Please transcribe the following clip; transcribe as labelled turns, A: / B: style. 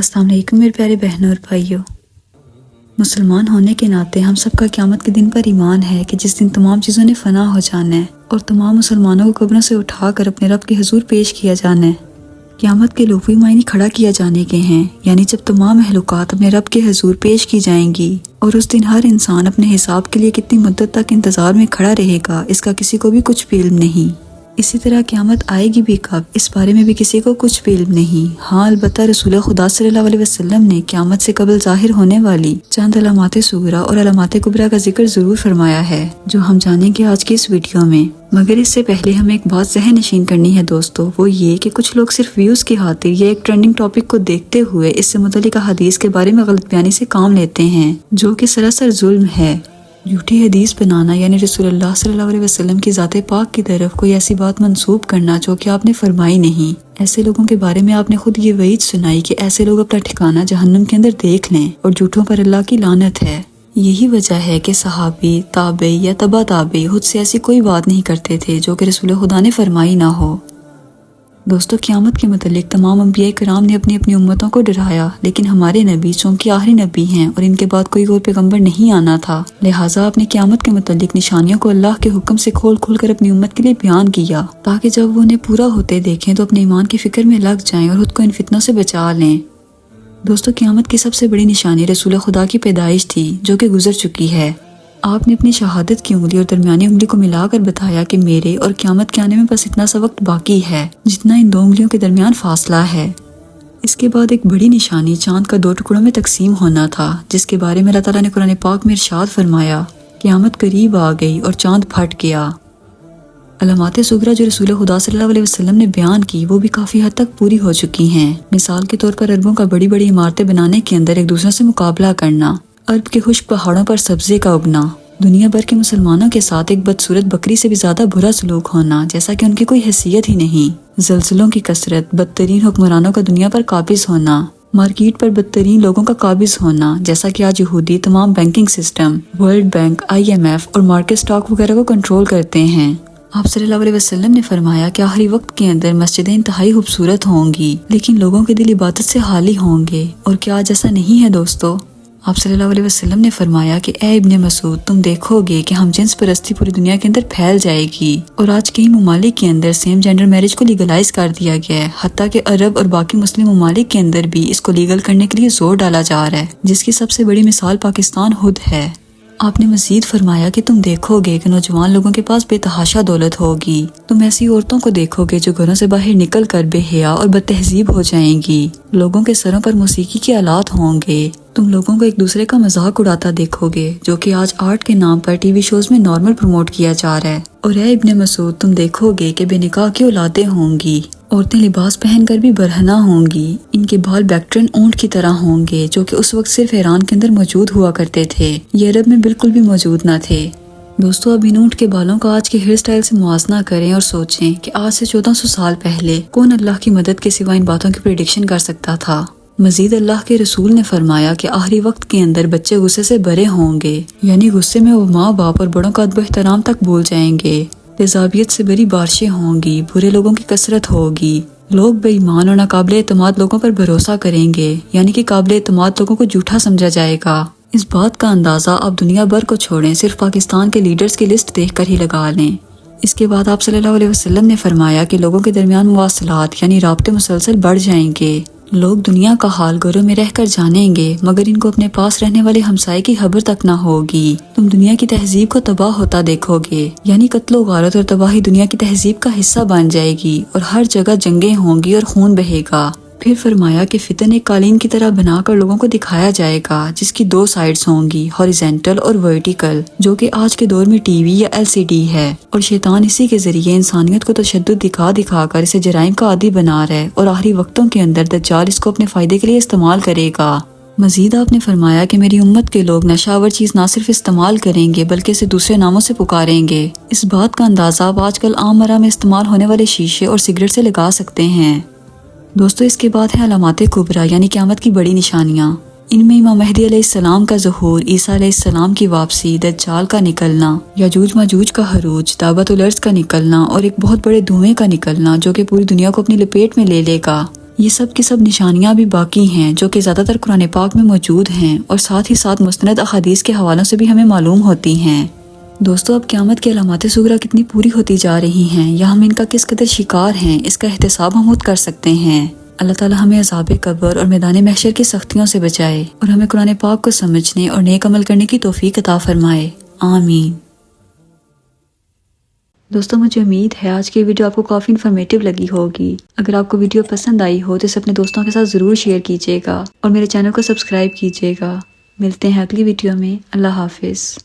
A: السلام علیکم میرے پیارے بہنوں اور بھائیوں۔ مسلمان ہونے کے ناطے ہم سب کا قیامت کے دن پر ایمان ہے کہ جس دن تمام چیزوں نے فنا ہو جانا ہے اور تمام مسلمانوں کو قبروں سے اٹھا کر اپنے رب کے حضور پیش کیا جانا ہے۔ قیامت کے لغوی معنی کھڑا کیا جانے کے ہیں، یعنی جب تمام مخلوقات اپنے رب کے حضور پیش کی جائیں گی، اور اس دن ہر انسان اپنے حساب کے لیے کتنی مدت تک انتظار میں کھڑا رہے گا اس کا کسی کو بھی کچھ بھی علم نہیں۔ اسی طرح قیامت آئے گی بھی کب، اس بارے میں بھی کسی کو کچھ بھی علم نہیں۔ ہاں البتہ رسول خدا صلی اللہ علیہ وسلم نے قیامت سے قبل ظاہر ہونے والی چند علامات صغریٰ اور علامات کبریٰ کا ذکر ضرور فرمایا ہے، جو ہم جانیں گے آج کی اس ویڈیو میں۔ مگر اس سے پہلے ہمیں ایک بات ذہن نشین کرنی ہے دوستو، وہ یہ کہ کچھ لوگ صرف ویوز کی خاطر یا ایک ٹرینڈنگ ٹاپک کو دیکھتے ہوئے اس سے متعلق حدیث کے بارے میں غلط بیانی سے کام لیتے ہیں، جو کہ سراسر ظلم ہے۔ جھوٹی حدیث بنانا یعنی رسول اللہ صلی اللہ علیہ وسلم کی ذات پاک کی طرف کوئی ایسی بات منسوب کرنا جو کہ آپ نے فرمائی نہیں۔ ایسے لوگوں کے بارے میں آپ نے خود یہ وعید سنائی کہ ایسے لوگ اپنا ٹھکانہ جہنم کے اندر دیکھ لیں، اور جھوٹوں پر اللہ کی لعنت ہے۔ یہی وجہ ہے کہ صحابی، تابعی یا تبع تابعی خود سے ایسی کوئی بات نہیں کرتے تھے جو کہ رسول خدا نے فرمائی نہ ہو۔ دوستو قیامت کے متعلق تمام انبیاء کرام نے اپنی اپنی امتوں کو ڈرایا، لیکن ہمارے نبی چونکہ آخری نبی ہیں اور ان کے بعد کوئی اور پیغمبر نہیں آنا تھا، لہٰذا اپنی قیامت کے متعلق نشانیوں کو اللہ کے حکم سے کھول کھول کر اپنی امت کے لیے بیان کیا، تاکہ جب وہ انہیں پورا ہوتے دیکھیں تو اپنے ایمان کی فکر میں لگ جائیں اور خود کو ان فتنوں سے بچا لیں۔ دوستو قیامت کی سب سے بڑی نشانی رسول خدا کی پیدائش تھی، جو کہ گزر چکی ہے۔ آپ نے اپنی شہادت کی انگلی اور درمیانی انگلی کو ملا کر بتایا کہ میرے اور قیامت کے آنے میں بس اتنا سا وقت باقی ہے جتنا ان دو انگلیوں کے درمیان فاصلہ ہے۔ اس کے بعد ایک بڑی نشانی چاند کا 2 ٹکڑوں میں تقسیم ہونا تھا، جس کے بارے میں اللہ تعالیٰ نے قرآن پاک میں ارشاد فرمایا، قیامت قریب آ گئی اور چاند پھٹ گیا۔ علامات صغریٰ جو رسول خدا صلی اللہ علیہ وسلم نے بیان کی وہ بھی کافی حد تک پوری ہو چکی ہیں۔ مثال کے طور پر عربوں کا بڑی بڑی عمارتیں بنانے کے اندر ایک دوسرے سے مقابلہ کرنا، عرب کے خشک پہاڑوں پر سبزے کا اگنا، دنیا بھر کے مسلمانوں کے ساتھ ایک بدصورت بکری سے بھی زیادہ برا سلوک ہونا جیسا کہ ان کی کوئی حیثیت ہی نہیں، زلزلوں کی کثرت، بدترین حکمرانوں کا دنیا پر قابض ہونا، مارکیٹ پر بدترین لوگوں کا قابض ہونا جیسا کہ آج یہودی تمام banking system, world bank, IMF اور مارکیٹ سٹاک وغیرہ کو کنٹرول کرتے ہیں۔ آپ صلی اللہ علیہ وسلم نے فرمایا کہ آخری وقت کے اندر مسجدیں انتہائی خوبصورت ہوں گی، لیکن لوگوں کے دل عبادت سے خالی ہوں گے، اور کیا آج ایسا نہیں ہے دوستو؟ آپ صلی اللہ علیہ وسلم نے فرمایا کہ اے ابن مسعود، تم دیکھو گے کہ ہم جنس پرستی پوری دنیا کے اندر پھیل جائے گی، اور آج کئی ممالک کے اندر سیم جینڈر میرج کو لیگلائز کر دیا گیا ہے، حتیٰ کہ عرب اور باقی مسلم ممالک کے اندر بھی اس کو لیگل کرنے کے لیے زور ڈالا جا رہا ہے، جس کی سب سے بڑی مثال پاکستان خود ہے۔ آپ نے مزید فرمایا کہ تم دیکھو گے کہ نوجوان لوگوں کے پاس بے تحاشا دولت ہوگی، تم ایسی عورتوں کو دیکھو گے جو گھروں سے باہر نکل کر بے حیا اور بد تہذیب ہو جائیں گی، لوگوں کے سروں پر موسیقی کے آلات ہوں گے، تم لوگوں کو ایک دوسرے کا مذاق اڑاتا دیکھو گے، جو کہ آج آرٹ کے نام پر ٹی وی شوز میں نارمل پروموٹ کیا جا رہا ہے۔ اور اے ابن مسعود، تم دیکھو گے کہ بے نکاح کی اولادیں ہوں گی، عورتیں لباس پہن کر بھی برہنہ ہوں گی، ان کے بال بیکٹرن اونٹ کی طرح ہوں گے، جو کہ اس وقت صرف ایران کے اندر موجود ہوا کرتے تھے، یہ عرب میں بالکل بھی موجود نہ تھے۔ دوستو اب ان اونٹ کے بالوں کا آج کے ہیئر سٹائل سے موازنہ کریں اور سوچیں کہ آج سے 1400 سال پہلے کون اللہ کی مدد کے سوا ان باتوں کی پریڈکشن کر سکتا تھا۔ مزید اللہ کے رسول نے فرمایا کہ آخری وقت کے اندر بچے غصے سے بھرے ہوں گے، یعنی غصے میں وہ ماں باپ اور بڑوں کا ادب و احترام تک بھول جائیں گے، تیزابیت سے بری بارشیں ہوں گی، برے لوگوں کی کثرت ہوگی، لوگ بے ایمان اور ناقابل اعتماد لوگوں پر بھروسہ کریں گے، یعنی کہ قابل اعتماد لوگوں کو جھوٹا سمجھا جائے گا۔ اس بات کا اندازہ آپ دنیا بھر کو چھوڑیں، صرف پاکستان کے لیڈرز کی لسٹ دیکھ کر ہی لگا لیں۔ اس کے بعد آپ صلی اللہ علیہ وسلم نے فرمایا کہ لوگوں کے درمیان مواصلات یعنی رابطے مسلسل بڑھ جائیں گے، لوگ دنیا کا حال گھروں میں رہ کر جانیں گے، مگر ان کو اپنے پاس رہنے والے ہمسائے کی خبر تک نہ ہوگی۔ تم دنیا کی تہذیب کو تباہ ہوتا دیکھو گے، یعنی قتل و غارت اور تباہی دنیا کی تہذیب کا حصہ بن جائے گی، اور ہر جگہ جنگیں ہوں گی اور خون بہے گا۔ پھر فرمایا کہ فتن ایک قالین کی طرح بنا کر لوگوں کو دکھایا جائے گا، جس کی 2 سائڈز ہوں گی، ہاریزونٹل اور ورٹیکل، جو کہ آج کے دور میں ٹی وی یا LCD ہے، اور شیطان اسی کے ذریعے انسانیت کو تشدد دکھا دکھا کر اسے جرائم کا عادی بنا رہا ہے، اور آخری وقتوں کے اندر دجال اس کو اپنے فائدے کے لیے استعمال کرے گا۔ مزید آپ نے فرمایا کہ میری امت کے لوگ نشہ آور چیز نہ صرف استعمال کریں گے بلکہ اسے دوسرے ناموں سے پکاریں گے۔ اس بات کا اندازہ آپ آج کل عام مرہ میں استعمال ہونے والے شیشے اور سگریٹ سے لگا سکتے ہیں۔ دوستو اس کے بعد ہے علامات کبریٰ یعنی قیامت کی بڑی نشانیاں۔ ان میں امام مہدی علیہ السلام کا ظہور، عیسیٰ علیہ السلام کی واپسی، دجال کا نکلنا، یاجوج ماجوج کا خروج، دعوت الارض کا نکلنا، اور ایک بہت بڑے دھوئیں کا نکلنا جو کہ پوری دنیا کو اپنی لپیٹ میں لے لے گا۔ یہ سب کی سب نشانیاں بھی باقی ہیں جو کہ زیادہ تر قرآن پاک میں موجود ہیں اور ساتھ ہی ساتھ مستند احادیث کے حوالوں سے بھی ہمیں معلوم ہوتی ہیں۔ دوستو اب قیامت کی علامات صغریٰ کتنی پوری ہوتی جا رہی ہیں یا ہم ان کا کس قدر شکار ہیں، اس کا احتساب ہم خود کر سکتے ہیں۔ اللہ تعالی ہمیں عذاب قبر اور میدان محشر کی سختیوں سے بچائے اور ہمیں قرآن پاک کو سمجھنے اور نیک عمل کرنے کی توفیق عطا فرمائے، آمین۔ دوستو مجھے امید ہے آج کی ویڈیو آپ کو کافی انفارمیٹیو لگی ہوگی۔ اگر آپ کو ویڈیو پسند آئی ہو تو اسے اپنے دوستوں کے ساتھ ضرور شیئر کیجیے گا اور میرے چینل کو سبسکرائب کیجیے گا۔ ملتے ہیں اگلی ویڈیو میں، اللہ حافظ۔